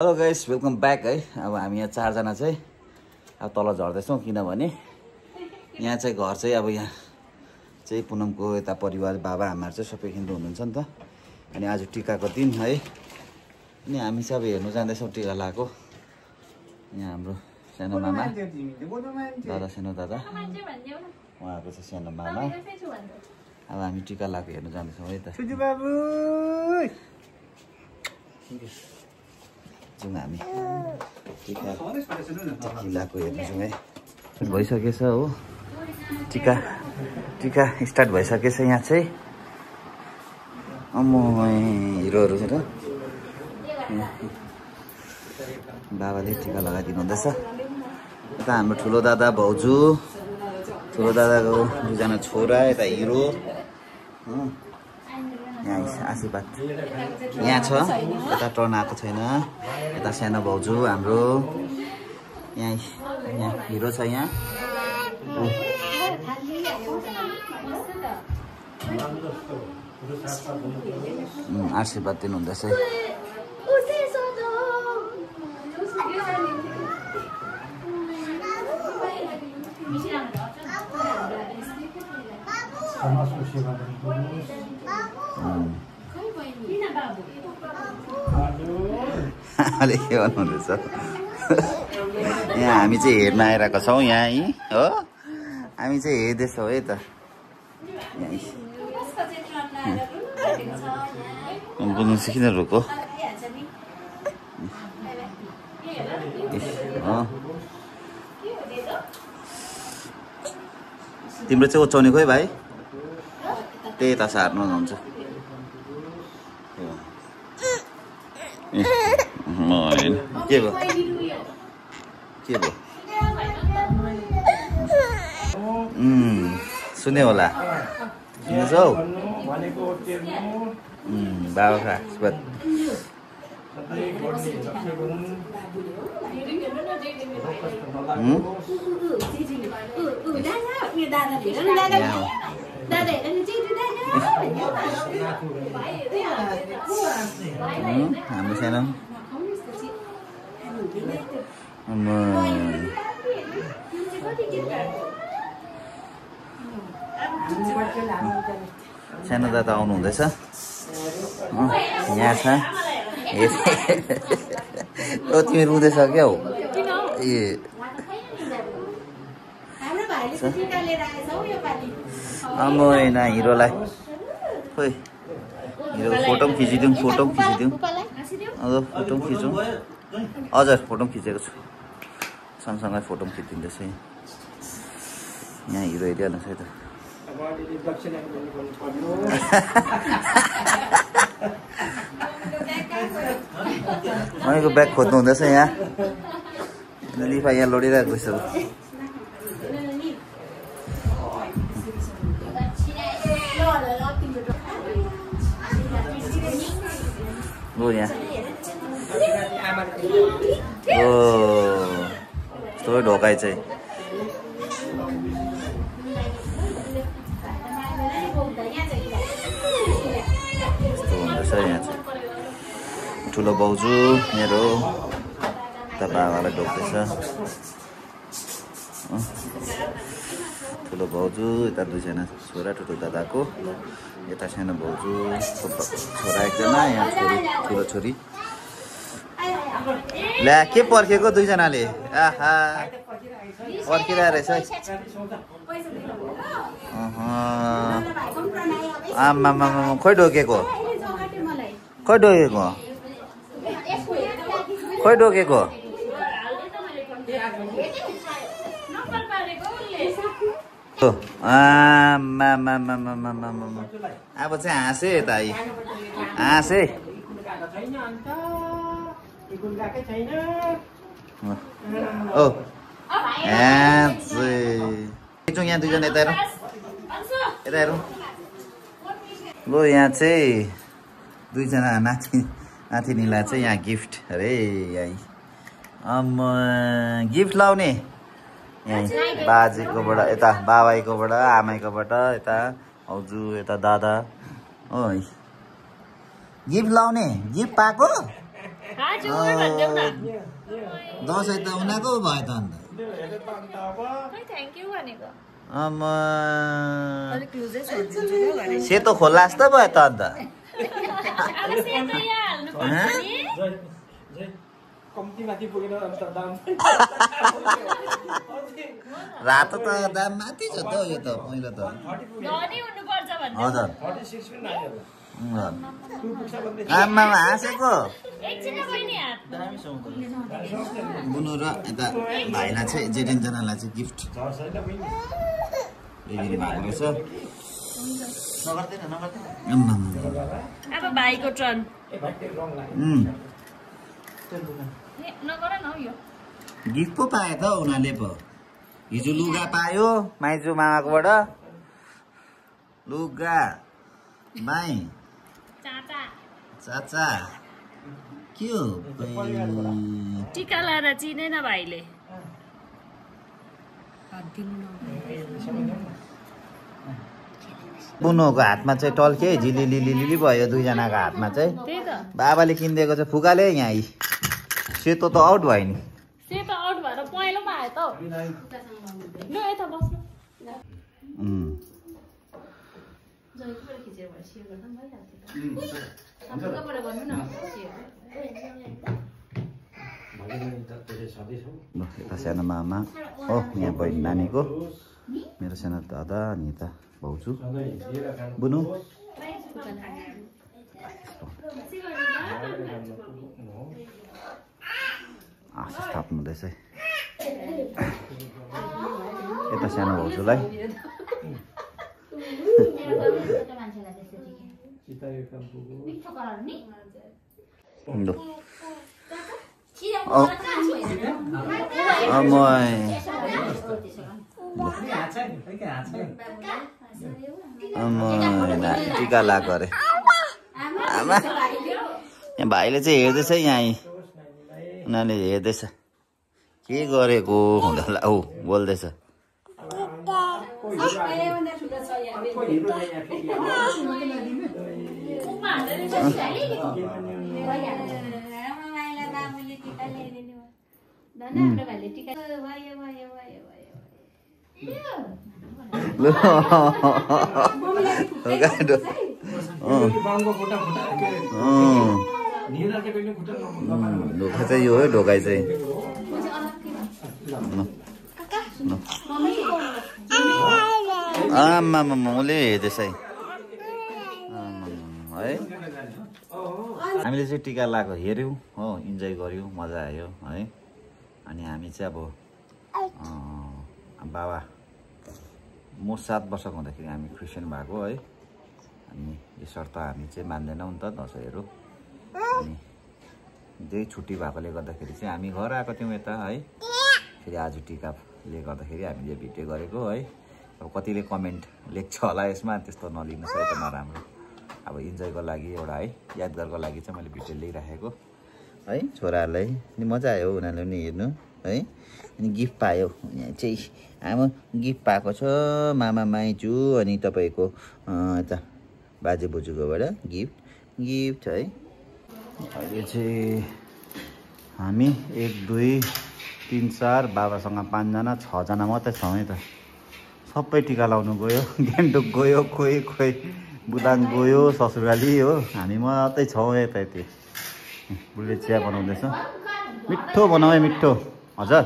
Hello guys, welcome back है। अब हामी यहाँ चारजना चाहिँ अब तल झर्दैछौँ किनभने यहाँ चाहिँ घर चाहिँ अब यहाँ चाहिँ पुनमको यता परिवार बाबा आमाहरू चाहिँ सबै हिन्दू हुनुहुन्छ नि त। अनि आज टिकाको दिन है। अनि हामी चाहिँ अब हेर्नु जाँदैछौँ टिका लगाएको। यहाँ हाम्रो सानो मामा दादा सानो दादा उहाँहरूको चाहिँ सानो मामा। अब हामी टिका लगाएको हेर्नु जाँदैछौँ है त। जाउँ हामी टिका लगाएको हेर्दैछौँ है। भइसकेछ हो, टिका स्टार्ट भइसकेछ। यहाँ चाहिँ हिरोहरू छ र बाबाले टिका लगाइदिनु हुँदैछ। यता हाम्रो ठुलो दादा भाउजू, ठुलो दादाको दुईजना छोरा, यता हिरो यहाँ आशीर्वाद यहाँ छ। यता टर्न आएको छैन। यता सानो भाउजू हाम्रो यहाँ हिरो छ। यहाँ आशीर्वाद दिनुहुँदैछ। अलिक के भन्नुहुँदैछ यहाँ हामी चाहिँ हेर्न आइरहेको छौँ। यहाँ हो, हामी चाहिँ हेर्दैछौँ है त। बुझ्नु सिकिन रोको तिम्रो चाहिँ ओछ्याउने खोइ भाइ, त्यही त सार्नु हुन्छ। के भयो सुन्यो होला, सुन्दैछौ बाबाको आशीर्वाद। हाम्रो सानो सानो दादा आउनु हुँदैछ। यहाँ छ तिमी रुँदैछ क्या हो। ए हिरोलाई खोइ, हिरो फोटो पनि खिचिदिउँ, फोटो पनि खिचिदिउँ। फोटो पनि खिचौँ। हजुर फोटो पनि खिचेको छु, सँगसँगै फोटो पनि खिचिदिँदैछ। यहाँ हिरो हेरिहाल्नुहोस् है त। उनीको ब्याग खोज्नु हुँदैछ। यहाँ लिफा यहाँ लडिरहेको छ। हो यहाँ यस्तो ढोकाइ चाहिँ यस्तो हुँदैछ। यहाँ चाहिँ ठुलो भाउजू मेरो यता बाबालाई ढोक्दैछ। ठुलो भाउजू यता दुईजना छोरा, ठुलो दादाको यता सानो भाउजू छोरा एकजना, यहाँ छोरी ठुलो छोरी। ल्या के पर्खेको दुईजनाले, आहा पर्खिरहेको रहेछ है। आमामा खोइ ढोकेको, खोइ ढोकेको, खोइ ढोकेको। अब चाहिँ हाँसे यता हाँसे। यहाँ दुईजना यता हेरौँ, यता हेरौँ। लो यहाँ चाहिँ दुईजना नातिनीलाई चाहिँ यहाँ गिफ्ट अरे यहाँ गिफ्ट लाउने यहीँ बाजेकोबाट, यता बाबाईकोबाट, आमाईकोबाट, यता हजुर यता दादा। ओ गिफ्ट लाउने, गिफ्ट पाएको दसैँ त उनीहरूको भयो त अन्त सेतो खोला जस्तो भयो त अन्त रातो त दाम माथि छ त यो त पहिलो त हजुर आमा हाँसेको बुनु र यता भाइलाई चाहिँ जेठेन्जनालाई चाहिँ गिफ्ट भएको रहेछ अब भाइको टर्न गिफ्ट पो पायो त उनीहरूले पो हिजो लुगा पायो माइजू मामाकोबाट लुगा भाइ चाचा के हो टिका लाएर चिनेन भाइले बुनुको हातमा चाहिँ टल्के झिलिलिलिली भयो दुईजनाको हातमा चाहिँ बाबाले किनिदिएको चाहिँ फुकाले यहाँ सेतो त आउट भयो नि सेतो आउट भएर पहेँलो पो आयो त ल यता बस्नु यता सानो मामा हो यहाँ बहिनी नानीको मेरो सानो दादा अनि यता भाउजू बुनु आशिष थाप्नु हुँदैछ यता सानो भाउजूलाई टिका लगाएको अरे आमा यहाँ भाइले चाहिँ हेर्दैछ यहाँ उनीहरूले हेर्दैछ के गरेको हुँदा ऊ बोल्दैछ ढोका चाहिँ यो है ढोकाइ चाहिँ आमा उसले हेर्दैछ है हामीले चाहिँ टिका लगाएको हेऱ्यौँ हो इन्जोय गऱ्यौँ मजा आयो है अनि हामी चाहिँ अब बाबा म 7 वर्षको हुँदाखेरि हामी क्रिस्चियन भएको है अनि यो शर्त हामी चाहिँ मान्दैनौँ नि त दसैँहरू अनि त्यही छुट्टी भएकोले गर्दाखेरि चाहिँ हामी घर आएको थियौँ यता है फेरि आज टिकाले गर्दाखेरि हामीले भिडियो गरेको है अब कतिले कमेन्ट लेख्छ होला यसमा त्यस्तो नलिनुहोस् है त नराम्रो अब इन्जोयको लागि एउटा है यादगारको लागि चाहिँ मैले भिडियो लिइराखेको है छोराहरूलाई अनि मजा आयो उनीहरूले पनि हेर्नु है अनि गिफ्ट पायो यहाँ चाहिँ आमा गिफ्ट पाएको छ मामा माइजू अनि तपाईँको यता बाजे बोजूकोबाट गिफ्ट है अहिले चाहिँ हामी 1 2 3 4 बाबासँग 5 जना 6 जना मात्रै छौँ है त सबै टिका लाउनु गयो गान्तोक गयो खोइ बुदाङ गयो ससुराली हो हामी मात्रै छौँ यता यति बुढीले चिया बनाउँदैछ मिठो बनाऊ है मिठो हजुर